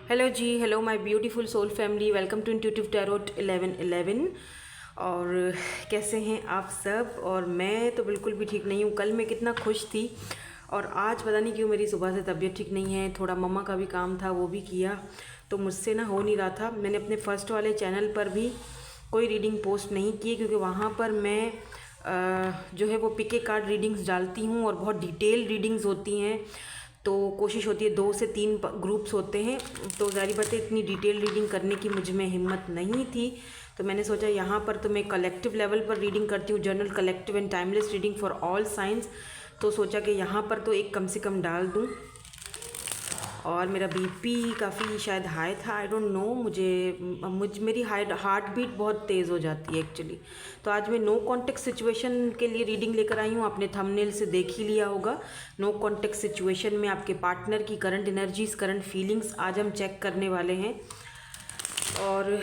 Hello जी, hello my beautiful soul family, welcome to intuitive tarot 1111। और कैसे हैं आप सब? और मैं तो बिल्कुल भी ठीक नहीं हूँ। कल मैं कितना खुश थी और आज पता नहीं क्यों मेरी सुबह से तबीयत ठीक नहीं है। थोड़ा मम्मा का भी काम था, वो भी किया, तो मुझसे ना हो नहीं रहा था। मैंने अपने फर्स्ट वाले चैनल पर भी कोई रीडिंग पोस्ट नहीं की क्योंकि वहाँ पर मैं जो है वो पिके कार्ड रीडिंग्स डालती हूँ और बहुत डिटेल रीडिंग्स होती हैं। तो कोशिश होती है 2 से 3 ग्रुप्स होते हैं, तो जारी बात है इतनी डिटेल रीडिंग करने की मुझ में हिम्मत नहीं थी। तो मैंने सोचा यहाँ पर तो मैं कलेक्टिव लेवल पर रीडिंग करती हूँ, journal collective and timeless reading for all science. तो सोचा कि यहाँ पर तो एक कम से कम डाल दूँ। और मेरा बीपी काफ़ी शायद हाई था, आई डोंट नो। मेरी हार्ट बीट बहुत तेज़ हो जाती है एक्चुअली। तो आज मैं नो कॉन्टेक्ट सिचुएशन के लिए रीडिंग लेकर आई हूँ। आपने थंबनेल से देख ही लिया होगा। नो कॉन्टेक्ट सिचुएशन में आपके पार्टनर की करंट एनर्जीज, करंट फीलिंग्स आज हम चेक करने वाले हैं। और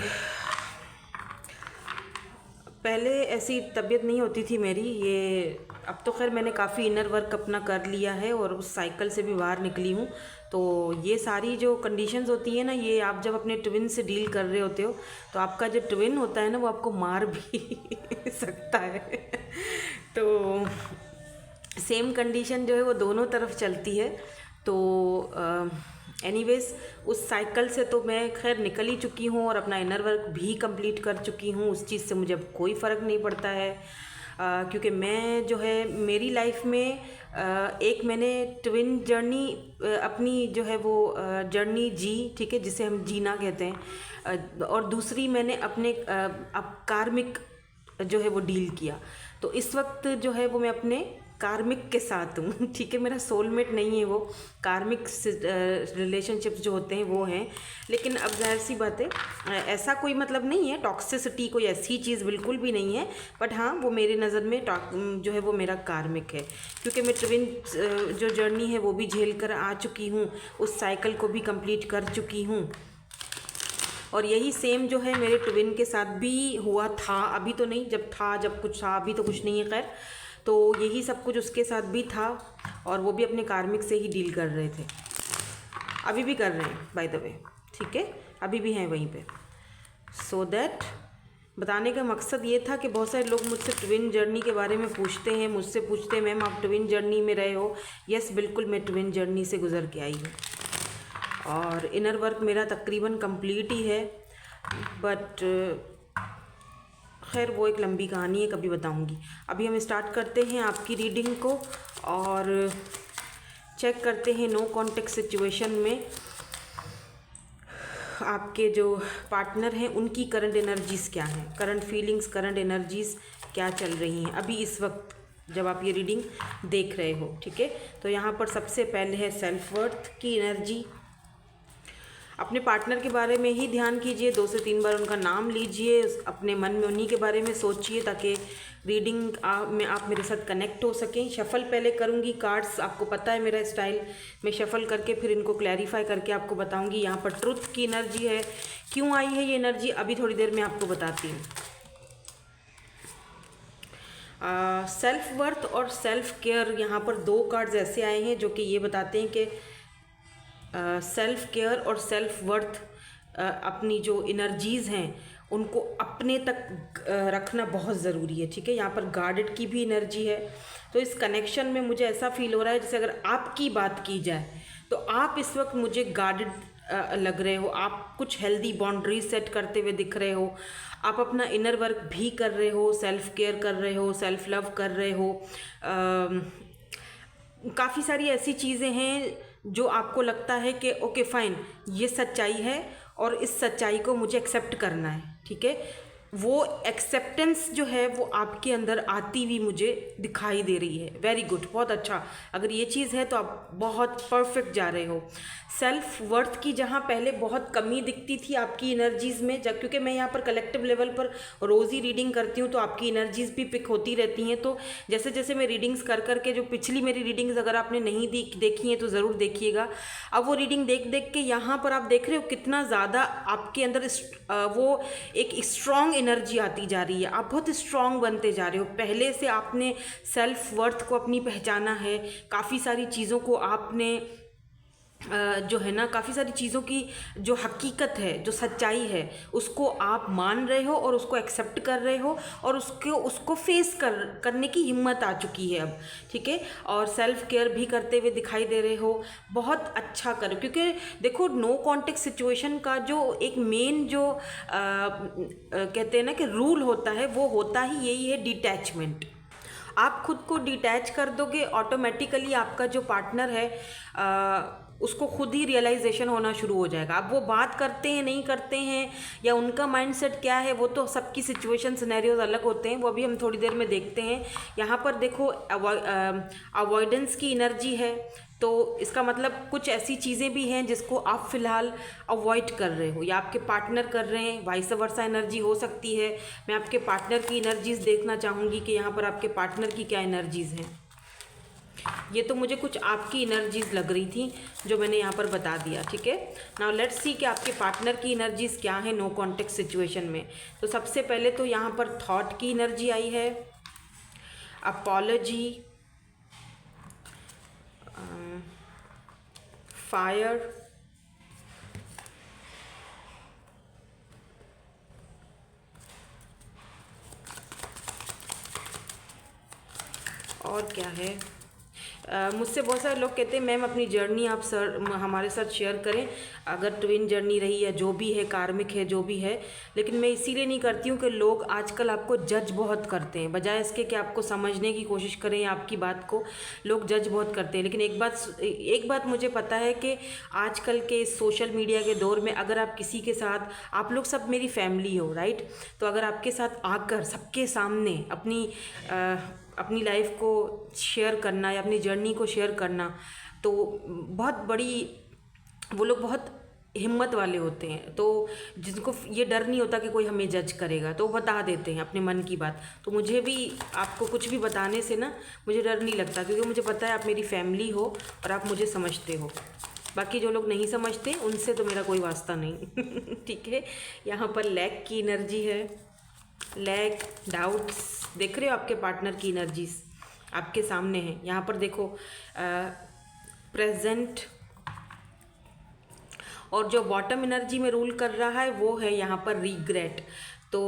पहले ऐसी तबीयत नहीं होती थी मेरी, ये अब तो खैर मैंने काफ़ी इनर वर्क अपना कर लिया है और उस साइकिल से भी बाहर निकली हूँ। तो ये सारी जो कंडीशंस होती है ना, ये आप जब अपने ट्विन से डील कर रहे होते हो तो आपका जो ट्विन होता है ना, वो आपको मार भी सकता है। तो सेम कंडीशन जो है वो दोनों तरफ चलती है। तो एनीवेज उस साइकिल से तो मैं खैर निकल ही चुकी हूँ और अपना इनर वर्क भी कंप्लीट कर चुकी हूँ। उस चीज़ से मुझे अब कोई फ़र्क नहीं पड़ता है, क्योंकि मैं जो है मेरी लाइफ में एक मैंने ट्विन जर्नी अपनी जो है वो जर्नी जी, ठीक है, जिसे हम जीना कहते हैं। और दूसरी मैंने अपने अब कार्मिक जो है वो डील किया। तो इस वक्त जो है वो मैं अपने कार्मिक के साथ हूँ, ठीक है। मेरा सोलमेट नहीं है वो, कार्मिक रिलेशनशिप्स जो होते हैं वो हैं। लेकिन अब जाहिर सी बात है, ऐसा कोई मतलब नहीं है टॉक्सिसिटी, कोई ऐसी चीज़ बिल्कुल भी नहीं है। बट हाँ, वो मेरी नज़र में जो है वो मेरा कार्मिक है, क्योंकि मैं ट्विन जो जर्नी है वो भी झेल कर आ चुकी हूँ, उस साइकिल को भी कंप्लीट कर चुकी हूँ। और यही सेम जो है मेरे ट्विन के साथ भी हुआ था। अभी तो नहीं, जब कुछ था, अभी तो कुछ नहीं है खैर। तो यही सब कुछ उसके साथ भी था और वो भी अपने कार्मिक से ही डील कर रहे थे। अभी भी कर रहे हैं बाय द वे, ठीक है, अभी भी हैं वहीं पे। सो दैट बताने का मकसद ये था कि बहुत सारे लोग मुझसे ट्विन जर्नी के बारे में पूछते हैं, मुझसे पूछते हैं मैम आप ट्विन जर्नी में रहे हो? यस, बिल्कुल मैं ट्विन जर्नी से गुजर के आई हूँ और इनर वर्क मेरा तकरीबन कंप्लीट ही है। बट खैर वो एक लंबी कहानी है, कभी बताऊंगी। अभी हम स्टार्ट करते हैं आपकी रीडिंग को और चेक करते हैं नो कॉन्टेक्ट सिचुएशन में आपके जो पार्टनर हैं उनकी करंट एनर्जीज़ क्या हैं, करंट फीलिंग्स, करंट एनर्जीज़ क्या चल रही हैं अभी इस वक्त जब आप ये रीडिंग देख रहे हो, ठीक है। तो यहाँ पर सबसे पहले है सेल्फ वर्थ की एनर्जी। अपने पार्टनर के बारे में ही ध्यान कीजिए, 2 से 3 बार उनका नाम लीजिए, अपने मन में उन्हीं के बारे में सोचिए ताकि रीडिंग में आप मेरे साथ कनेक्ट हो सकें। शफ़ल पहले करूँगी कार्ड्स, आपको पता है मेरा स्टाइल, मैं शफ़ल करके फिर इनको क्लैरिफाई करके आपको बताऊँगी। यहाँ पर ट्रुथ की एनर्जी है, क्यों आई है ये एनर्जी अभी थोड़ी देर में आपको बताती हूँ। सेल्फ वर्थ और सेल्फ केयर, यहाँ पर 2 कार्ड्स ऐसे आए हैं जो कि ये बताते हैं कि सेल्फ केयर और सेल्फ वर्थ, अपनी जो एनर्जीज़ हैं उनको अपने तक रखना बहुत ज़रूरी है, ठीक है। यहाँ पर गार्डेड की भी एनर्जी है। तो इस कनेक्शन में मुझे ऐसा फील हो रहा है जैसे अगर आपकी बात की जाए तो आप इस वक्त मुझे गार्डेड लग रहे हो। आप कुछ हेल्दी बाउंड्रीज सेट करते हुए दिख रहे हो। आप अपना इनर वर्क भी कर रहे हो, सेल्फ केयर कर रहे हो, सेल्फ लव कर रहे हो। काफ़ी सारी ऐसी चीज़ें हैं जो आपको लगता है कि ओके फाइन, ये सच्चाई है और इस सच्चाई को मुझे एक्सेप्ट करना है, ठीक है। वो एक्सेप्टेंस जो है वो आपके अंदर आती हुई मुझे दिखाई दे रही है। वेरी गुड, बहुत अच्छा। अगर ये चीज़ है तो आप बहुत परफेक्ट जा रहे हो। सेल्फ वर्थ की जहाँ पहले बहुत कमी दिखती थी आपकी एनर्जीज़ में, जब क्योंकि मैं यहाँ पर कलेक्टिव लेवल पर रोज़ ही रीडिंग करती हूँ तो आपकी एनर्जीज़ भी पिक होती रहती हैं। तो जैसे जैसे मैं रीडिंग्स कर करके, जो पिछली मेरी रीडिंग्स अगर आपने नहीं देखी हैं तो ज़रूर देखिएगा। अब वो रीडिंग देख देख के यहाँ पर आप देख रहे हो कितना ज़्यादा आपके अंदर वो एक स्ट्रॉन्ग एनर्जी आती जा रही है। आप बहुत स्ट्रॉन्ग बनते जा रहे हो। पहले से आपने सेल्फ वर्थ को अपनी पहचाना है, काफ़ी सारी चीज़ों को आपने जो है ना काफ़ी सारी चीज़ों की जो हकीकत है, जो सच्चाई है, उसको आप मान रहे हो और उसको एक्सेप्ट कर रहे हो और उसको फेस करने की हिम्मत आ चुकी है अब, ठीक है। और सेल्फ केयर भी करते हुए दिखाई दे रहे हो, बहुत अच्छा करो। क्योंकि देखो नो कॉन्टेक्स्ट सिचुएशन का जो एक मेन जो कहते हैं ना कि रूल होता है, वो होता ही यही है, डिटैचमेंट। आप खुद को डिटैच कर दोगे, ऑटोमेटिकली आपका जो पार्टनर है उसको खुद ही रियलाइजेशन होना शुरू हो जाएगा। अब वो बात करते हैं नहीं करते हैं या उनका माइंडसेट क्या है, वो तो सबकी सिचुएशन सिनेरियोज अलग होते हैं, वो अभी हम थोड़ी देर में देखते हैं। यहाँ पर देखो अवॉइडेंस की एनर्जी है, तो इसका मतलब कुछ ऐसी चीज़ें भी हैं जिसको आप फ़िलहाल अवॉइड कर रहे हो या आपके पार्टनर कर रहे हैं, वाइस वर्सा एनर्जी हो सकती है। मैं आपके पार्टनर की एनर्जीज़ देखना चाहूँगी कि यहाँ पर आपके पार्टनर की क्या एनर्जीज़ हैं। ये तो मुझे कुछ आपकी एनर्जीज़ लग रही थी जो मैंने यहाँ पर बता दिया, ठीक है। नाउ लेट्स सी कि आपके पार्टनर की एनर्जीज़ क्या है नो कॉन्टेक्स्ट सिचुएशन में। तो सबसे पहले तो यहाँ पर थॉट की एनर्जी आई है, अपॉलॉजी, फायर, और क्या है, मुझसे बहुत सारे लोग कहते हैं मैम अपनी जर्नी आप हमारे साथ शेयर करें, अगर ट्विन जर्नी रही है, जो भी है, कार्मिक है, जो भी है। लेकिन मैं इसीलिए नहीं करती हूँ कि लोग आजकल आपको जज बहुत करते हैं, बजाय इसके कि आपको समझने की कोशिश करें आपकी बात को, लोग जज बहुत करते हैं। लेकिन एक बात मुझे पता है कि आजकल के सोशल मीडिया के दौर में अगर आप किसी के साथ, आप लोग सब मेरी फैमिली हो, राइट, तो अगर आपके साथ आकर सबके सामने अपनी लाइफ को शेयर करना या अपनी जर्नी को शेयर करना, तो बहुत बड़ी, वो लोग बहुत हिम्मत वाले होते हैं, तो जिनको ये डर नहीं होता कि कोई हमें जज करेगा, तो वो बता देते हैं अपने मन की बात। तो मुझे भी आपको कुछ भी बताने से ना मुझे डर नहीं लगता, क्योंकि मुझे पता है आप मेरी फैमिली हो और आप मुझे समझते हो। बाकी जो लोग नहीं समझते उनसे तो मेरा कोई वास्ता नहीं ठीक है। यहाँ पर लैक की एनर्जी है, लैक, डाउट्स, देख रहे हो आपके पार्टनर की एनर्जीज आपके सामने है। यहाँ पर देखो प्रेजेंट, और जो बॉटम एनर्जी में रूल कर रहा है वो है यहाँ पर रिग्रेट। तो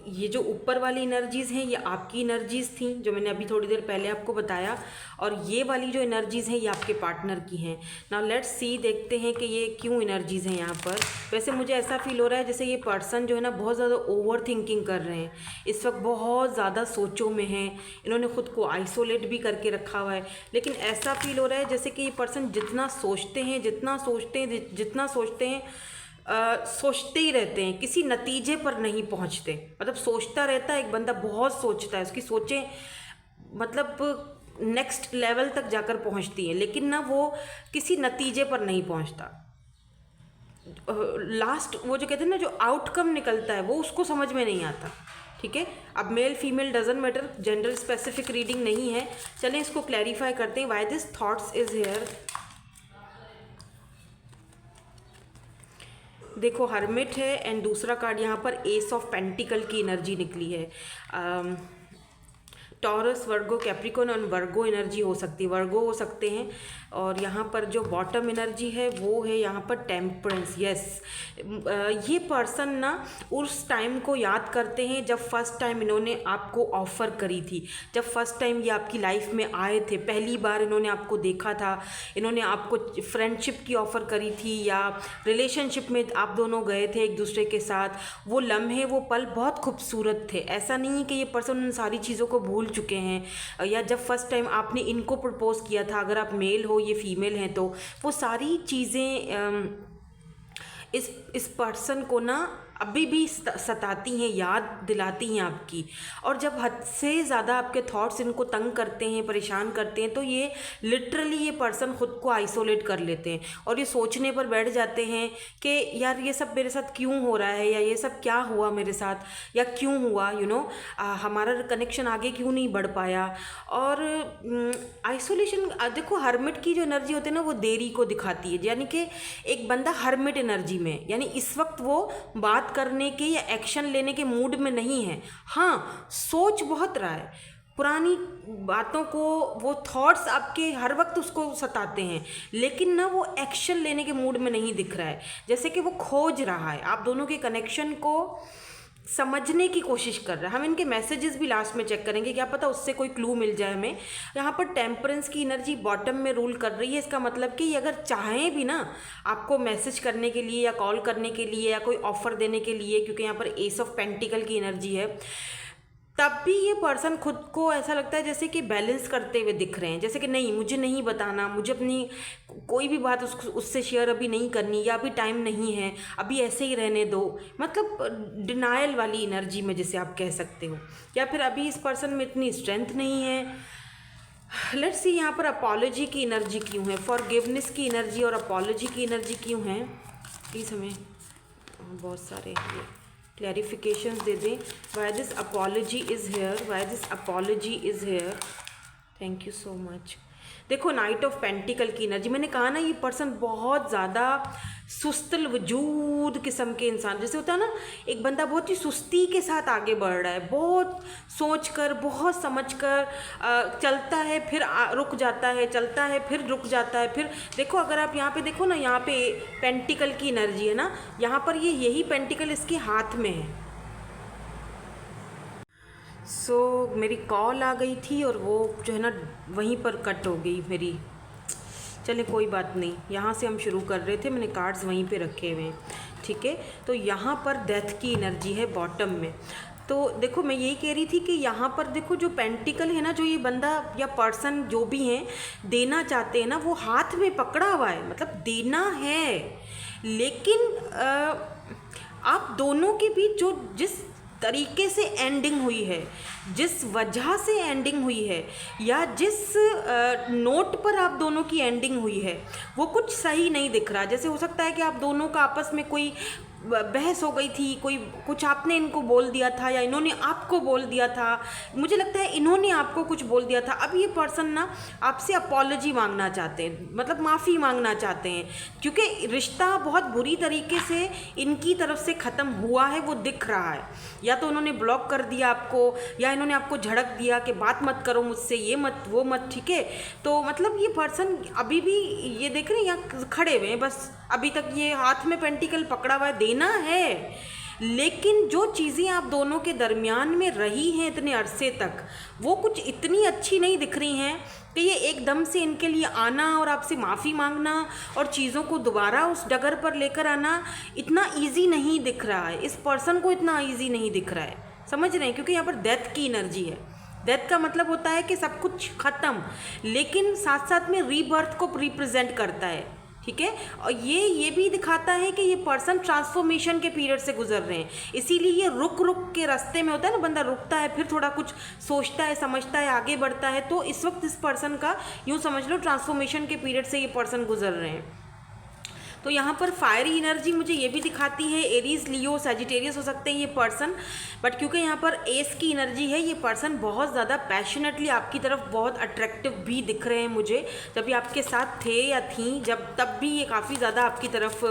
ये जो ऊपर वाली एनर्जीज़ हैं ये आपकी एनर्जीज़ थी जो मैंने अभी थोड़ी देर पहले आपको बताया, और ये वाली जो एनर्जीज़ हैं ये आपके पार्टनर की हैं। नाउ लेट्स सी, देखते हैं कि ये क्यों एनर्जीज़ हैं यहाँ पर। वैसे मुझे ऐसा फील हो रहा है जैसे ये पर्सन जो है ना बहुत ज़्यादा ओवर थिंकिंग कर रहे हैं, इस वक्त बहुत ज़्यादा सोचों में हैं, इन्होंने ख़ुद को आइसोलेट भी करके रखा हुआ है। लेकिन ऐसा फील हो रहा है जैसे कि ये पर्सन जितना सोचते हैं सोचते ही रहते हैं, किसी नतीजे पर नहीं पहुंचते। मतलब सोचता रहता है एक बंदा, बहुत सोचता है, उसकी सोचें मतलब नेक्स्ट लेवल तक जाकर पहुंचती हैं, लेकिन ना वो किसी नतीजे पर नहीं पहुंचता। लास्ट वो जो कहते हैं ना जो आउटकम निकलता है वो उसको समझ में नहीं आता, ठीक है। अब male female doesn't matter, gender specific reading नहीं है। चलें इसको क्लैरिफाई करते हैं, why this thoughts is here. देखो हर्मिट है एंड दूसरा कार्ड यहाँ पर एस ऑफ पेंटिकल की एनर्जी निकली है। टॉरस, वर्गो, कैप्रिकॉर्न और वर्गो एनर्जी हो सकती है, वर्गो हो सकते हैं। और यहाँ पर जो बॉटम एनर्जी है वो है यहाँ पर टेम्परेंस। यस, ये पर्सन ना उस टाइम को याद करते हैं जब फर्स्ट टाइम इन्होंने आपको ऑफ़र करी थी, जब फर्स्ट टाइम ये आपकी लाइफ में आए थे, पहली बार इन्होंने आपको देखा था, इन्होंने आपको फ्रेंडशिप की ऑफ़र करी थी या रिलेशनशिप में आप दोनों गए थे एक दूसरे के साथ। वो लम्हे, वो पल बहुत खूबसूरत थे। ऐसा नहीं है कि ये पर्सन उन सारी चीज़ों को भूल चुके हैं, या जब फर्स्ट टाइम आपने इनको प्रपोज किया था, अगर आप मेल हो ये फीमेल हैं, तो वो सारी चीज़ें इस पर्सन को ना अभी भी सताती हैं, याद दिलाती हैं आपकी। और जब हद से ज़्यादा आपके थॉट्स इनको तंग करते हैं, परेशान करते हैं, तो ये लिटरली ये पर्सन ख़ुद को आइसोलेट कर लेते हैं और ये सोचने पर बैठ जाते हैं कि यार ये सब मेरे साथ क्यों हो रहा है, या ये सब क्या हुआ मेरे साथ, या क्यों हुआ, हमारा कनेक्शन आगे क्यों नहीं बढ़ पाया। और आइसोलेशन, देखो हर्मिट की जो एनर्जी होती है ना वो देरी को दिखाती है, यानी कि एक बंदा हर्मिट एनर्जी में, यानी इस वक्त वो बात करने के या एक्शन लेने के मूड में नहीं है। हाँ, सोच बहुत रहा है, पुरानी बातों को, वो थॉट्स आपके हर वक्त उसको सताते हैं, लेकिन ना वो एक्शन लेने के मूड में नहीं दिख रहा है, जैसे कि वो खोज रहा है आप दोनों के कनेक्शन को समझने की कोशिश कर रहा है। हम इनके मैसेजेस भी लास्ट में चेक करेंगे, क्या पता उससे कोई क्लू मिल जाए हमें। यहाँ पर टेम्परेंस की एनर्जी बॉटम में रूल कर रही है, इसका मतलब कि ये अगर चाहें भी ना आपको मैसेज करने के लिए या कॉल करने के लिए या कोई ऑफर देने के लिए, क्योंकि यहाँ पर एस ऑफ पेंटिकल की एनर्जी है, तब भी ये पर्सन खुद को ऐसा लगता है जैसे कि बैलेंस करते हुए दिख रहे हैं, जैसे कि नहीं, मुझे नहीं बताना, मुझे अपनी कोई भी बात उससे शेयर अभी नहीं करनी, या अभी टाइम नहीं है, अभी ऐसे ही रहने दो, मतलब डिनायल वाली एनर्जी में जिसे आप कह सकते हो, या फिर अभी इस पर्सन में इतनी स्ट्रेंथ नहीं है। लेट्स सी यहाँ पर अपॉलॉजी की एनर्जी क्यों है, फॉरगिवनेस की एनर्जी और अपॉलॉजी की एनर्जी क्यों है, प्लीज़ हमें बहुत सारे क्लैरिफिकेशंस दे दें। Why this apology is here, why this apology is here, thank you so much. देखो नाइट ऑफ पेंटिकल की एनर्जी, मैंने कहा ना ये पर्सन बहुत ज़्यादा सुस्तल वजूद किस्म के इंसान, जैसे होता है ना एक बंदा बहुत ही सुस्ती के साथ आगे बढ़ रहा है, बहुत सोच कर, बहुत समझ कर चलता है, फिर रुक जाता है, चलता है, फिर रुक जाता है, फिर देखो अगर आप यहाँ पे देखो ना, यहाँ पे पेंटिकल की एनर्जी है ना, यहाँ पर ये यही पेंटिकल इसके हाथ में है। मेरी कॉल आ गई थी और वो जो है ना वहीं पर कट हो गई मेरी। चले कोई बात नहीं, यहाँ से हम शुरू कर रहे थे, मैंने कार्ड्स वहीं पे रखे हुए हैं, ठीक है। तो यहाँ पर डेथ की एनर्जी है बॉटम में। तो देखो मैं यही कह रही थी कि यहाँ पर देखो जो पेंटिकल है ना, जो ये बंदा या पर्सन जो भी हैं देना चाहते हैं ना, वो हाथ में पकड़ा हुआ है, मतलब देना है, लेकिन आप दोनों के बीच जो जिस तरीके से एंडिंग हुई है, जिस वजह से एंडिंग हुई है, या जिस नोट पर आप दोनों की एंडिंग हुई है, वो कुछ सही नहीं दिख रहा। जैसे हो सकता है कि आप दोनों का आपस में कोई बहस हो गई थी, कोई कुछ आपने इनको बोल दिया था या इन्होंने आपको बोल दिया था, मुझे लगता है इन्होंने आपको कुछ बोल दिया था। अब ये पर्सन ना आपसे अपॉलॉजी मांगना चाहते हैं, मतलब माफ़ी मांगना चाहते हैं, क्योंकि रिश्ता बहुत बुरी तरीके से इनकी तरफ से ख़त्म हुआ है, वो दिख रहा है। या तो उन्होंने ब्लॉक कर दिया आपको, या इन्होंने आपको झड़क दिया कि बात मत करो मुझसे, ये मत वो मत, ठीक है। तो मतलब ये पर्सन अभी भी ये देख रहे हैं यहाँ खड़े हुए हैं, बस अभी तक ये हाथ में पेंटिकल पकड़ा हुआ है, देना है, लेकिन जो चीज़ें आप दोनों के दरमियान में रही हैं इतने अरसे तक, वो कुछ इतनी अच्छी नहीं दिख रही हैं कि ये एकदम से इनके लिए आना और आपसे माफ़ी मांगना और चीज़ों को दोबारा उस डगर पर लेकर आना इतना इजी नहीं दिख रहा है। इस पर्सन को इतना इजी नहीं दिख रहा है, समझ रहे हैं, क्योंकि यहाँ पर डेथ की एनर्जी है। डेथ का मतलब होता है कि सब कुछ ख़त्म, लेकिन साथ साथ में रीबर्थ को रिप्रेजेंट करता है, ठीक है। और ये भी दिखाता है कि ये पर्सन ट्रांसफॉर्मेशन के पीरियड से गुजर रहे हैं, इसीलिए ये रुक के रास्ते में होता है ना, बंदा रुकता है, फिर थोड़ा कुछ सोचता है, समझता है, आगे बढ़ता है। तो इस वक्त इस पर्सन का यूँ समझ लो ट्रांसफॉर्मेशन के पीरियड से ये पर्सन गुजर रहे हैं। तो यहाँ पर फायरी एनर्जी मुझे ये भी दिखाती है, एरीज, लियो, सैजिटेरियस हो सकते हैं ये पर्सन, बट क्योंकि यहाँ पर एस की एनर्जी है, ये पर्सन बहुत ज़्यादा पैशनेटली आपकी तरफ बहुत अट्रैक्टिव भी दिख रहे हैं मुझे। जब ये आपके साथ थे या थी, जब तब भी ये काफ़ी ज़्यादा आपकी तरफ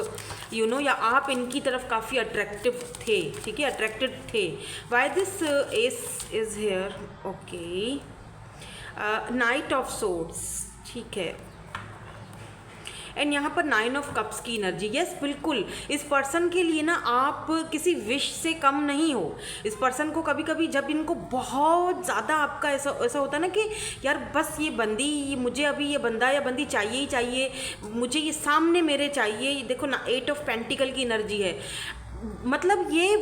या आप इनकी तरफ काफ़ी अट्रैक्टिव थे, ठीक है, अट्रैक्टेड थे। Why this S is here, okay, night of swords, ठीक है, एंड यहाँ पर 9 ऑफ कप्स की एनर्जी। यस बिल्कुल, इस पर्सन के लिए ना आप किसी विश से कम नहीं हो। इस पर्सन को कभी कभी जब इनको बहुत ज़्यादा आपका ऐसा होता है ना कि यार बस ये बंदी, मुझे अभी ये बंदा या बंदी चाहिए ही चाहिए, मुझे ये सामने मेरे चाहिए। देखो ना 8 ऑफ पेंटिकल की एनर्जी है, मतलब ये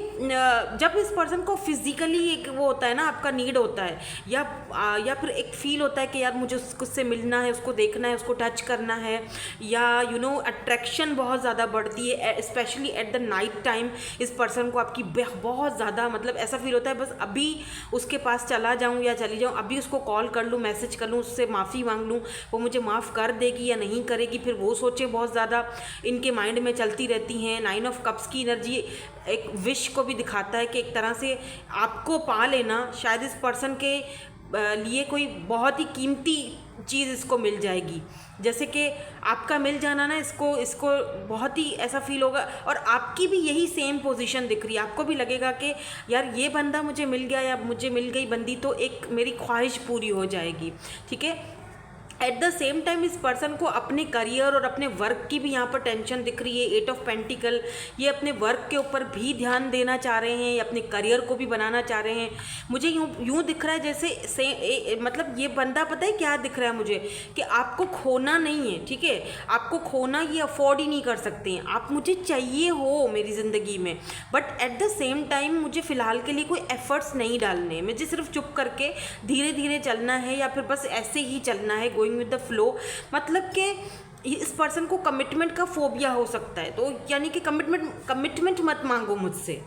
जब इस पर्सन को फिजिकली एक वो होता है ना, आपका नीड होता है, या फिर एक फील होता है कि यार मुझे उससे मिलना है, उसको देखना है, उसको टच करना है, या अट्रैक्शन बहुत ज़्यादा बढ़ती है, specially at the night time. इस पर्सन को आपकी बहुत ज़्यादा मतलब ऐसा फील होता है बस अभी उसके पास चला जाऊँ या चली जाऊँ, अभी उसको कॉल कर लूँ, मैसेज कर लूँ, उससे माफ़ी मांग लूँ, वो मुझे माफ़ कर देगी या नहीं करेगी, फिर वो सोचे बहुत ज़्यादा इनके माइंड में चलती रहती हैं। 9 ऑफ कप्स की एनर्जी एक विश को भी दिखाता है कि एक तरह से आपको पा लेना शायद इस पर्सन के लिए कोई बहुत ही कीमती चीज़ इसको मिल जाएगी। जैसे कि आपका मिल जाना ना, इसको इसको बहुत ही ऐसा फील होगा, और आपकी भी यही सेम पोजीशन दिख रही है, आपको भी लगेगा कि यार ये बंदा मुझे मिल गया या मुझे मिल गई बंदी तो एक मेरी ख्वाहिश पूरी हो जाएगी, ठीक है। एट द सेम टाइम इस पर्सन को अपने करियर और अपने वर्क की भी यहाँ पर टेंशन दिख रही है। 8 ऑफ पेंटिकल, ये अपने वर्क के ऊपर भी ध्यान देना चाह रहे हैं, अपने करियर को भी बनाना चाह रहे हैं। मुझे यूँ दिख रहा है जैसे मतलब ये बंदा, पता है क्या दिख रहा है मुझे, कि आपको खोना नहीं है, ठीक है। आपको खोना ये अफोर्ड ही नहीं कर सकते हैं, आप मुझे चाहिए हो मेरी ज़िंदगी में, but at the same time मुझे फ़िलहाल के लिए कोई एफर्ट्स नहीं डालने, मुझे सिर्फ चुप करके धीरे धीरे चलना है, या फिर बस ऐसे ही चलना है, गोइंग विद द फ्लो। मतलब कि इस पर्सन को कमिटमेंट का फोबिया हो सकता है, तो यानी कि कमिटमेंट मत मांगो मुझसे,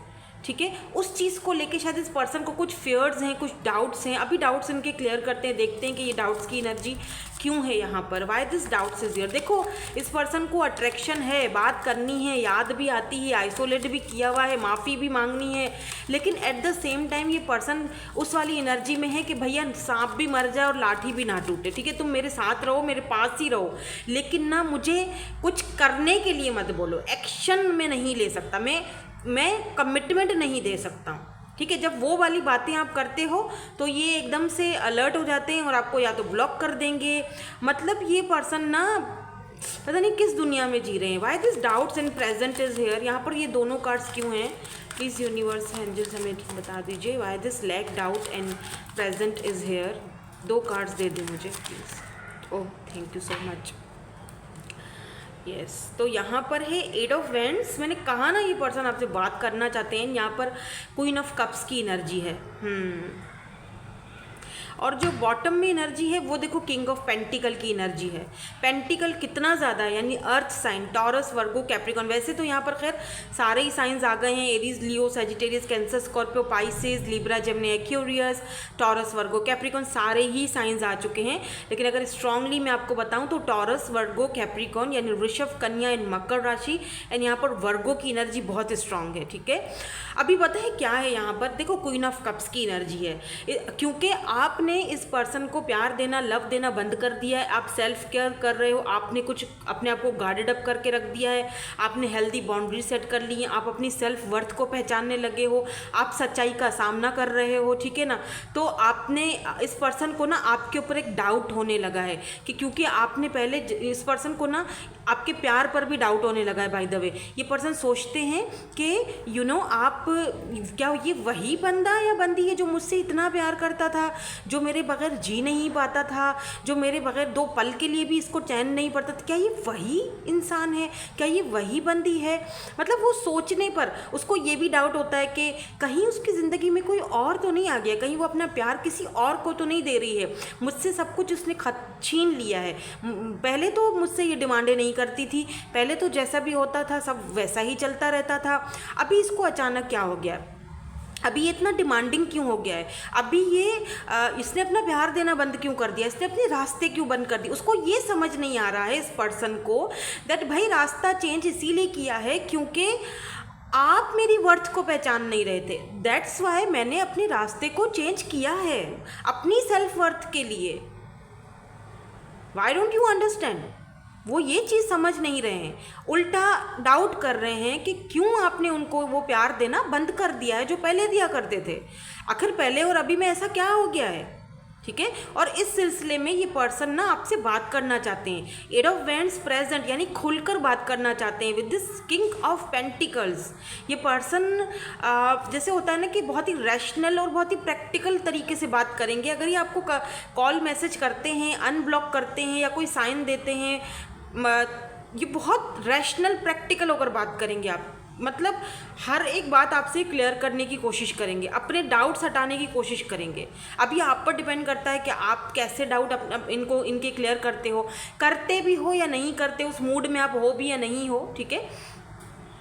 ठीक है। उस चीज़ को लेके शायद इस पर्सन को कुछ फियर्स हैं, कुछ डाउट्स हैं। अभी डाउट्स इनके क्लियर करते हैं, देखते हैं कि ये डाउट्स की एनर्जी क्यों है यहाँ पर, why this doubts is here. देखो इस पर्सन को अट्रैक्शन है, बात करनी है, याद भी आती है, आइसोलेट भी किया हुआ है, माफ़ी भी मांगनी है, लेकिन एट द सेम टाइम ये पर्सन उस वाली एनर्जी में है कि भैया सांप भी मर जाए और लाठी भी ना टूटे, ठीक है। तुम मेरे साथ रहो, मेरे पास ही रहो, लेकिन ना मुझे कुछ करने के लिए मत बोलो, एक्शन में नहीं ले सकता मैं कमिटमेंट नहीं दे सकता हूँ, ठीक है। जब वो वाली बातें आप करते हो तो ये एकदम से अलर्ट हो जाते हैं और आपको या तो ब्लॉक कर देंगे। मतलब ये पर्सन ना पता नहीं किस दुनिया में जी रहे हैं। Why this doubts in present is hair, यहाँ पर ये दोनों कार्ड्स क्यों हैं? प्लीज़ यूनिवर्स एंजल्स हमें बता दीजिए। Why this lack doubt and present is here, 2 cards दे दें मुझे please. Oh thank you so much. Yes तो यहाँ पर है 8 ऑफ वेंड्स। मैंने कहा ना ये पर्सन आपसे बात करना चाहते हैं। यहाँ पर क्वीन ऑफ कप्स की एनर्जी है। और जो बॉटम में एनर्जी है वो देखो किंग ऑफ पेंटिकल की एनर्जी है। पेंटिकल कितना ज़्यादा है, यानी अर्थ साइन, टॉरस, वर्गो, कैप्रिकॉन। वैसे तो यहाँ पर खैर सारे ही साइंस आ गए हैं, Aries, Leo, Sagittarius, Cancer, Scorpio, Pisces, Libra, Gemini, Aquarius, Taurus, Virgo, Capricorn, सारे ही साइंस आ चुके हैं। लेकिन अगर स्ट्रांगली मैं आपको बताऊँ तो टॉरस, वर्गो, कैप्रिकॉन यानी वृषभ, कन्या एंड मकर राशि, एंड यहाँ पर वर्गो की एनर्जी बहुत स्ट्रांग है, ठीक है। अभी पता है क्या है यहाँ पर, देखो क्वीन ऑफ कप्स की एनर्जी है, क्योंकि आपने इस पर्सन को प्यार देना, लव देना बंद कर दिया है। आप सेल्फ केयर कर रहे हो, आपने कुछ अपने आप को गार्डेड अप करके रख दिया है, आपने हेल्दी बाउंड्री सेट कर ली है, आप अपनी सेल्फ वर्थ को पहचानने लगे हो, आप सच्चाई का सामना कर रहे हो, ठीक है ना। तो आपने इस पर्सन को ना, आपके ऊपर एक डाउट होने लगा है कि क्योंकि आपने पहले इस पर्सन को ना आपके प्यार पर भी डाउट होने लगा है। बाय द वे ये पर्सन सोचते हैं कि यू नो आप क्या ये वही बंदा या बंदी है जो मुझसे इतना प्यार करता था, जो मेरे बगैर जी नहीं पाता था, जो मेरे बगैर 2 पल के लिए भी इसको चैन नहीं पड़ता था। क्या ये वही इंसान है, क्या ये वही बंदी है? मतलब वो सोचने पर उसको ये भी डाउट होता है कि कहीं उसकी ज़िंदगी में कोई और तो नहीं आ गया, कहीं वो अपना प्यार किसी और को तो नहीं दे रही है, मुझसे सब कुछ उसने छीन लिया है। पहले तो मुझसे ये डिमांडें नहीं करती थी, पहले तो जैसा भी होता था सब वैसा ही चलता रहता था, अभी इसको अचानक क्या हो गया, अभी ये इतना डिमांडिंग क्यों हो गया है, अभी ये इसने अपना प्यार देना बंद क्यों कर दिया, इसने अपने रास्ते क्यों बंद कर दिए। उसको ये समझ नहीं आ रहा है इस पर्सन को दैट भाई रास्ता चेंज इसीलिए किया है क्योंकि आप मेरी वर्थ को पहचान नहीं रहे थे। दैट्स वाई मैंने अपने रास्ते को चेंज किया है अपनी सेल्फ वर्थ के लिए। Why don't you understand? वो ये चीज़ समझ नहीं रहे हैं, उल्टा डाउट कर रहे हैं कि क्यों आपने उनको वो प्यार देना बंद कर दिया है जो पहले दिया करते थे। आखिर पहले और अभी में ऐसा क्या हो गया है, ठीक है। और इस सिलसिले में ये पर्सन ना आपसे बात करना चाहते हैं। 8 ऑफ वेंड्स प्रेजेंट यानी खुलकर बात करना चाहते हैं with this king of pentacles. ये पर्सन जैसे होता है ना कि बहुत ही रैशनल और बहुत ही प्रैक्टिकल तरीके से बात करेंगे। अगर ये आपको कॉल मैसेज करते हैं, अनब्लॉक करते हैं या कोई साइन देते हैं, ये बहुत रैशनल प्रैक्टिकल होकर बात करेंगे। आप मतलब हर एक बात आपसे क्लियर करने की कोशिश करेंगे, अपने डाउट्स हटाने की कोशिश करेंगे। अब ये आप पर डिपेंड करता है कि आप कैसे डाउट इनके क्लियर करते भी हो या नहीं करते, उस मूड में आप हो भी या नहीं हो, ठीक है।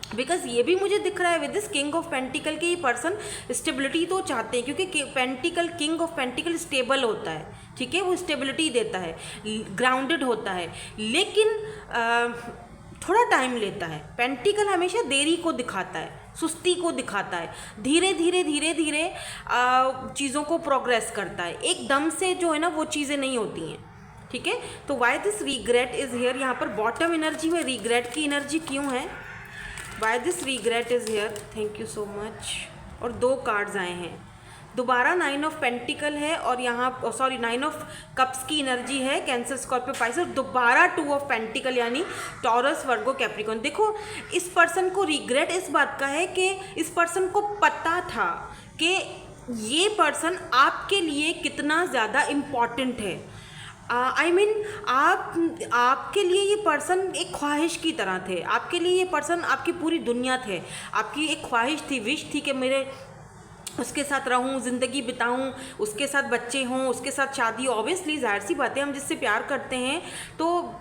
बिकॉज ये भी मुझे दिख रहा है with this king of pentacle के ये पर्सन स्टेबिलिटी तो चाहते हैं, क्योंकि pentacle, king of pentacle stable होता है, ठीक है, वो स्टेबिलिटी देता है, ग्राउंडेड होता है, लेकिन थोड़ा टाइम लेता है। पेंटिकल हमेशा देरी को दिखाता है, सुस्ती को दिखाता है, धीरे धीरे चीज़ों को प्रोग्रेस करता है। एकदम से जो है ना वो चीज़ें नहीं होती हैं, ठीक है। तो why this regret is here, यहाँ पर बॉटम एनर्जी में रिग्रेट की एनर्जी क्यों है, why this regret is here, thank you so much. और 2 कार्ड्स आए हैं, दोबारा 9 ऑफ पेंटिकल है और यहाँ सॉरी 9 ऑफ कप्स की एनर्जी है कैंसर स्कॉर्पियो पाइसेस, दोबारा 2 ऑफ पेंटिकल यानी टॉरस वर्गो कैप्रिकॉर्न। देखो इस पर्सन को रिग्रेट इस बात का है कि इस पर्सन को पता था कि ये पर्सन आपके लिए कितना ज़्यादा इम्पॉर्टेंट है। आई मीन आपके लिए ये पर्सन एक ख्वाहिश की तरह थे, आपके लिए ये पर्सन आपकी पूरी दुनिया थे, आपकी एक ख्वाहिश थी, विश थी कि मेरे उसके साथ रहूं, ज़िंदगी बिताऊं, उसके साथ बच्चे हों, उसके साथ शादी। ऑब्वियसली जाहिर सी बात है, हम जिससे प्यार करते हैं तो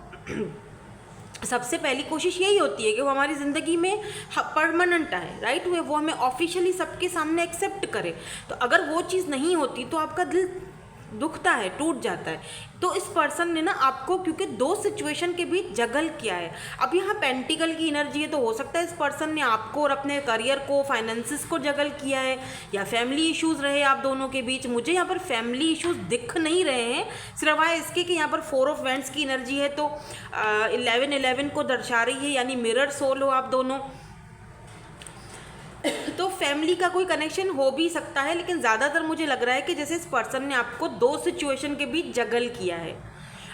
सबसे पहली कोशिश यही होती है कि वो हमारी ज़िंदगी में परमानेंट आए, राइट, वो हमें ऑफिशियली सबके सामने एक्सेप्ट करे। तो अगर वो चीज़ नहीं होती तो आपका दिल दुखता है, टूट जाता है। तो इस पर्सन ने ना आपको क्योंकि 2 सिचुएशन के बीच जगल किया है। अब यहाँ पेंटिकल की एनर्जी है तो हो सकता है इस पर्सन ने आपको और अपने करियर को, फाइनेंसिस को जगल किया है, या फैमिली इश्यूज़ रहे आप दोनों के बीच। मुझे यहाँ पर फैमिली इश्यूज़ दिख नहीं रहे हैं, सिवाय इसके कि यहाँ पर 4 ऑफ वैंड्स की एनर्जी है तो 11-11 को दर्शा रही है, यानी मिरर सोल हो आप दोनों। तो फैमिली का कोई कनेक्शन हो भी सकता है, लेकिन ज़्यादातर मुझे लग रहा है कि जैसे इस पर्सन ने आपको 2 सिचुएशन के बीच जगल किया है।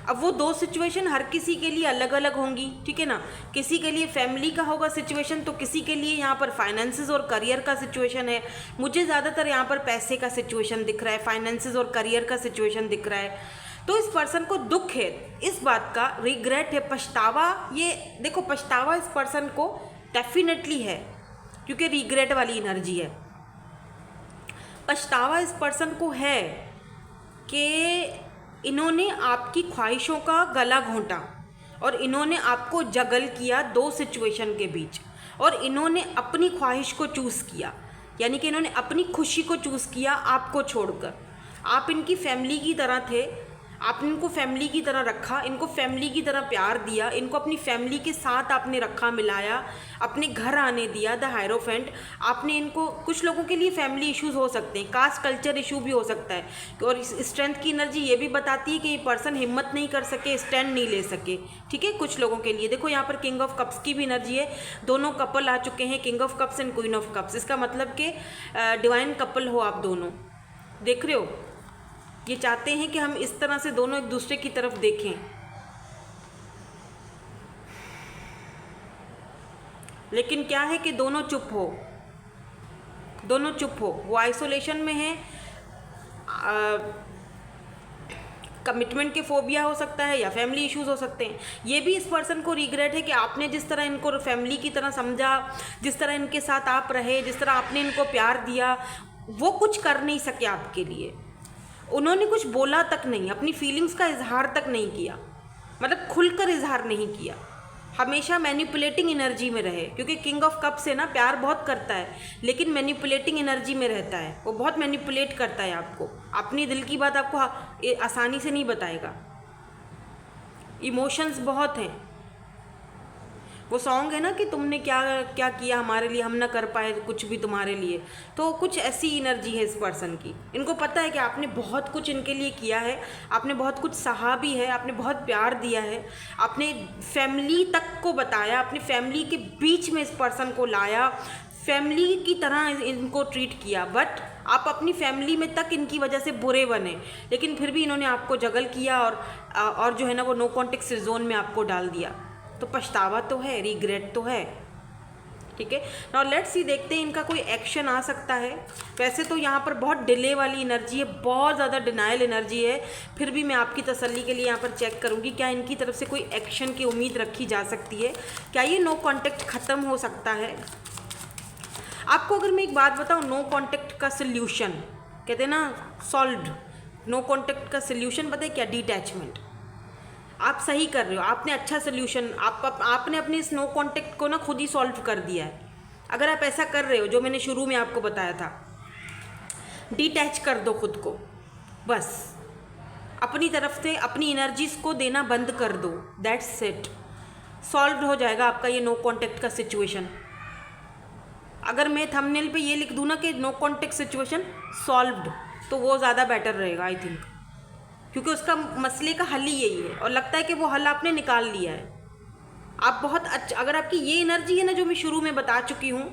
अब वो 2 सिचुएशन हर किसी के लिए अलग अलग होंगी, ठीक है ना। किसी के लिए फैमिली का होगा सिचुएशन, तो किसी के लिए यहाँ पर फाइनेंसेस और करियर का सिचुएशन है। मुझे ज़्यादातर यहाँ पर पैसे का सिचुएशन दिख रहा है, फाइनेंसेस और करियर का सिचुएशन दिख रहा है। तो इस पर्सन को दुख है इस बात का, रिग्रेट है, पछतावा। ये देखो पछतावा इस पर्सन को डेफिनेटली है क्योंकि रिग्रेट वाली एनर्जी है। पछतावा इस पर्सन को है कि इन्होंने आपकी ख्वाहिशों का गला घोंटा और इन्होंने आपको जगल किया 2 सिचुएशन के बीच, और इन्होंने अपनी ख्वाहिश को चूज़ किया, यानी कि इन्होंने अपनी खुशी को चूज़ किया आपको छोड़कर। आप इनकी फैमिली की तरह थे, आपने इनको फैमिली की तरह रखा, इनको फैमिली की तरह प्यार दिया, इनको अपनी फैमिली के साथ आपने रखा, मिलाया, अपने घर आने दिया, द हायरोफेंट। आपने इनको, कुछ लोगों के लिए फैमिली इश्यूज़ हो सकते हैं, कास्ट कल्चर इशू भी हो सकता है, और इस स्ट्रेंथ की एनर्जी ये भी बताती है कि ये पर्सन हिम्मत नहीं कर सके, स्टैंड नहीं ले सके, ठीक है। कुछ लोगों के लिए देखो यहाँ पर किंग ऑफ कप्स की भी एनर्जी है, दोनों कपल आ चुके हैं, king of cups and queen of cups. इसका मतलब कि डिवाइन कपल हो आप दोनों, देख रहे हो। ये चाहते हैं कि हम इस तरह से दोनों एक दूसरे की तरफ देखें, लेकिन क्या है कि दोनों चुप हो, दोनों चुप हो। वो आइसोलेशन में है, कमिटमेंट के फोबिया हो सकता है या फैमिली इश्यूज हो सकते हैं। ये भी इस पर्सन को रिग्रेट है कि आपने जिस तरह इनको फैमिली की तरह समझा, जिस तरह इनके साथ आप रहे, जिस तरह आपने इनको प्यार दिया, वो कुछ कर नहीं सके आपके लिए। उन्होंने कुछ बोला तक नहीं, अपनी फीलिंग्स का इजहार तक नहीं किया, मतलब खुलकर इजहार नहीं किया, हमेशा मैनिपुलेटिंग एनर्जी में रहे। क्योंकि किंग ऑफ कप से ना प्यार बहुत करता है, लेकिन मैनिपुलेटिंग एनर्जी में रहता है, वो बहुत मैनिपुलेट करता है आपको, अपनी दिल की बात आपको आसानी से नहीं बताएगा, इमोशंस बहुत हैं। वो सॉन्ग है ना कि तुमने क्या क्या किया हमारे लिए, हम ना कर पाए कुछ भी तुम्हारे लिए। तो कुछ ऐसी एनर्जी है इस पर्सन की। इनको पता है कि आपने बहुत कुछ इनके लिए किया है, आपने बहुत कुछ सहा भी है, आपने बहुत प्यार दिया है, आपने फैमिली तक को बताया, अपनी फैमिली के बीच में इस पर्सन को लाया, फैमिली की तरह इनको ट्रीट किया। बट आप अपनी फैमिली में तक इनकी वजह से बुरे बने, लेकिन फिर भी इन्होंने आपको जगल किया और जो है ना वो नो कॉन्टेक्ट जोन में आपको डाल दिया। तो पछतावा तो है, रिग्रेट तो है, ठीक है। नाउ लेट्स सी, देखते हैं इनका कोई एक्शन आ सकता है। वैसे तो यहाँ पर बहुत डिले वाली एनर्जी है, बहुत ज़्यादा डिनाइल एनर्जी है, फिर भी मैं आपकी तसल्ली के लिए यहाँ पर चेक करूँगी क्या इनकी तरफ से कोई एक्शन की उम्मीद रखी जा सकती है, क्या ये नो कॉन्टेक्ट ख़त्म हो सकता है। आपको अगर मैं एक बात बताऊँ, नो कॉन्टेक्ट का सोल्यूशन कहते हैं ना, सॉल्व्ड। नो कॉन्टेक्ट का सोल्यूशन पता है क्या? डिटैचमेंट। आप सही कर रहे हो, आपने अच्छा सोल्यूशन, आपने अपने इस नो कॉन्टेक्ट को ना खुद ही सॉल्व कर दिया है। अगर आप ऐसा कर रहे हो जो मैंने शुरू में आपको बताया था, डिटैच कर दो खुद को, बस अपनी तरफ से अपनी एनर्जीज को देना बंद कर दो, दैट्स इट। सॉल्व हो जाएगा आपका ये नो कॉन्टेक्ट का सिचुएशन। अगर मैं थंबनेल पे ये लिख दूँ ना कि नो कॉन्टेक्ट सिचुएशन सॉल्व्ड, तो वो ज़्यादा बेटर रहेगा आई थिंक। क्योंकि उसका मसले का हल ही यही है और लगता है कि वो हल आपने निकाल लिया है। आप बहुत अच्छा, अगर आपकी ये एनर्जी है ना जो मैं शुरू में बता चुकी हूँ,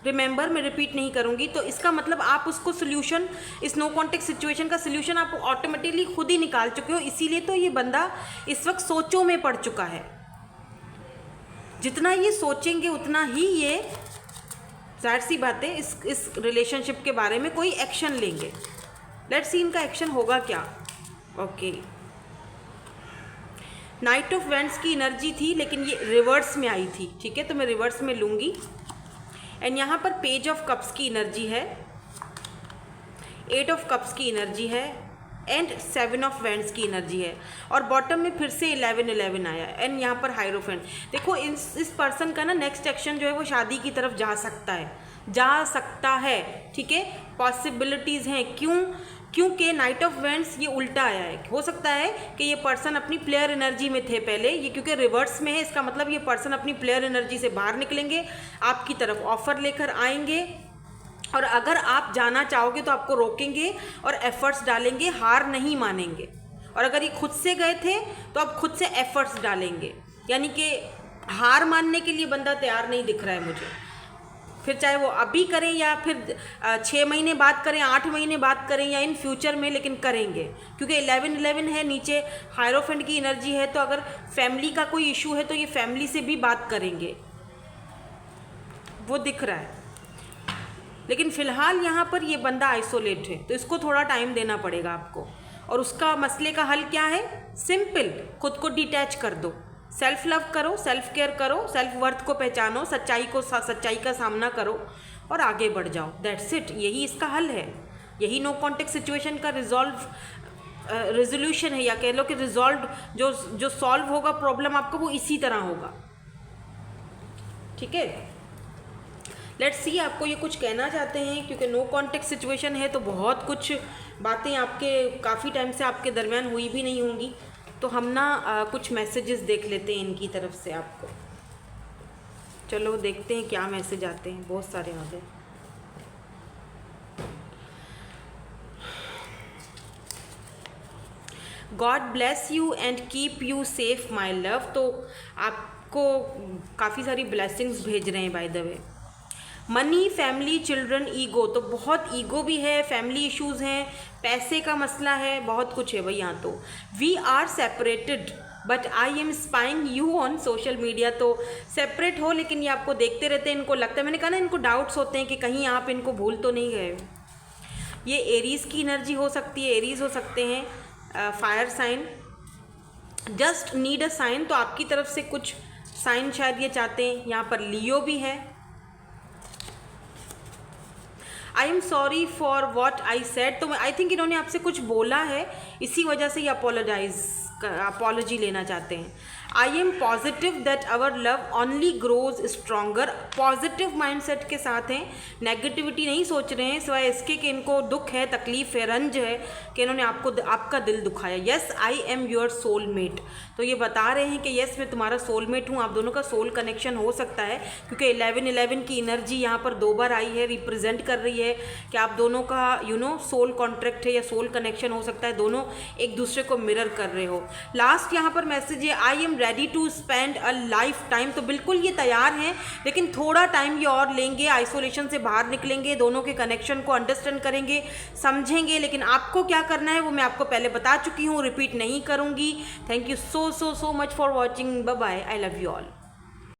रिमेंबर, मैं रिपीट नहीं करूँगी, तो इसका मतलब आप उसको सोल्यूशन, इस नो कॉन्टेक्ट सिचुएशन का सोल्यूशन आप ऑटोमेटिकली खुद ही निकाल चुके हो। इसीलिए तो ये बंदा इस वक्त सोचों में पड़ चुका है। जितना ये सोचेंगे उतना ही ये जाहिर सी बात है इस रिलेशनशिप के बारे में कोई एक्शन लेंगे। लेट्स सी इनका एक्शन होगा क्या। ओके, नाइट ऑफ वेंट्स की एनर्जी थी लेकिन ये रिवर्स में आई थी, ठीक है, तो मैं रिवर्स में लूँगी। एंड यहाँ पर पेज ऑफ कप्स की एनर्जी है, 8 ऑफ कप्स की एनर्जी है एंड 7 ऑफ वेंट्स की एनर्जी है और बॉटम में फिर से 11 आया एंड यहाँ पर हाइरोफेंट। देखो इस पर्सन का ना नेक्स्ट एक्शन जो है वो शादी की तरफ जा सकता है, ठीक है, पॉसिबिलिटीज़ हैं। क्योंकि नाइट ऑफ वेंट्स ये उल्टा आया है। हो सकता है कि ये पर्सन अपनी प्लेयर एनर्जी में थे पहले, ये क्योंकि रिवर्स में है, इसका मतलब ये पर्सन अपनी प्लेयर एनर्जी से बाहर निकलेंगे, आपकी तरफ ऑफर लेकर आएंगे और अगर आप जाना चाहोगे तो आपको रोकेंगे और एफर्ट्स डालेंगे, हार नहीं मानेंगे। और अगर ये खुद से गए थे तो आप खुद से एफर्ट्स डालेंगे, यानी कि हार मानने के लिए बंदा तैयार नहीं दिख रहा है मुझे। फिर चाहे वो अभी करें या फिर 6 महीने बाद करें, 8 महीने बाद करें या इन फ्यूचर में, लेकिन करेंगे। क्योंकि 11 है, नीचे हायरोफेंट की एनर्जी है, तो अगर फैमिली का कोई इशू है तो ये फैमिली से भी बात करेंगे, वो दिख रहा है। लेकिन फ़िलहाल यहाँ पर ये बंदा आइसोलेट है, तो इसको थोड़ा टाइम देना पड़ेगा आपको। और उसका मसले का हल क्या है? सिंपल, खुद को डिटैच कर दो, सेल्फ लव करो, सेल्फ केयर करो, सेल्फ वर्थ को पहचानो, सच्चाई का सामना करो और आगे बढ़ जाओ। दैट्स इट, यही इसका हल है। यही नो कॉन्टेक्ट सिचुएशन का रेजोल्यूशन है, या कह लो कि रिजॉल्व, जो सॉल्व होगा प्रॉब्लम आपको, वो इसी तरह होगा, ठीक है। लेट्स सी आपको ये कुछ कहना चाहते हैं, क्योंकि नो कॉन्टेक्ट सिचुएशन है तो बहुत कुछ बातें आपके काफ़ी टाइम से आपके दरमियान हुई भी नहीं होंगी। तो हम ना कुछ मैसेजेस देख लेते हैं इनकी तरफ से आपको। चलो देखते हैं क्या मैसेज आते हैं, बहुत सारे आ गए। God bless you and keep you safe my love. तो आपको काफ़ी सारी ब्लेसिंग्स भेज रहे हैं by the way. Money, family, children, ego, तो बहुत ईगो भी है, फैमिली इश्यूज़ हैं, पैसे का मसला है, बहुत कुछ है भाई यहाँ तो। We are separated but I am spying you on social media. तो सेपरेट हो लेकिन ये आपको देखते रहते हैं, इनको लगता है, मैंने कहा ना इनको डाउट्स होते हैं कि कहीं आप इनको भूल तो नहीं गए। ये एरीज़ की एनर्जी हो सकती है, एरीज़ हो सकते हैं, fire sign, just need a sign. तो आपकी तरफ से कुछ साइन शायद ये चाहते हैं। यहाँ पर लियो भी है। I am sorry for what I said, तो आई थिंक इन्होंने आपसे कुछ बोला है, इसी वजह से ये अपॉलॉजी लेना चाहते हैं। I am positive that our love only grows stronger. Positive mindset के साथ हैं, नेगेटिविटी नहीं सोच रहे हैं, सिवाय इसके कि इनको दुख है, तकलीफ है, रंज है कि इन्होंने आपका दिल दुखाया। Yes I am your soulmate, तो ये बता रहे हैं कि येस मैं तुम्हारा सोलमेट हूँ, आप दोनों का सोल कनेक्शन हो सकता है। क्योंकि 11 की एनर्जी यहाँ पर 2 बार आई है, रिप्रेजेंट कर रही है कि आप दोनों का सोल कॉन्ट्रैक्ट है या सोल कनेक्शन हो सकता है, दोनों एक दूसरे को मिरर कर रहे हो। लास्ट यहाँ पर मैसेज है, I am ready to spend a lifetime. तो बिल्कुल ये तैयार हैं, लेकिन थोड़ा टाइम ये और लेंगे, आइसोलेशन से बाहर निकलेंगे, दोनों के कनेक्शन को अंडरस्टैंड करेंगे, समझेंगे। लेकिन आपको क्या करना है वो मैं आपको पहले बता चुकी हूँ, रिपीट नहीं करूँगी। Thank you so much for watching. Bye bye, I love you all.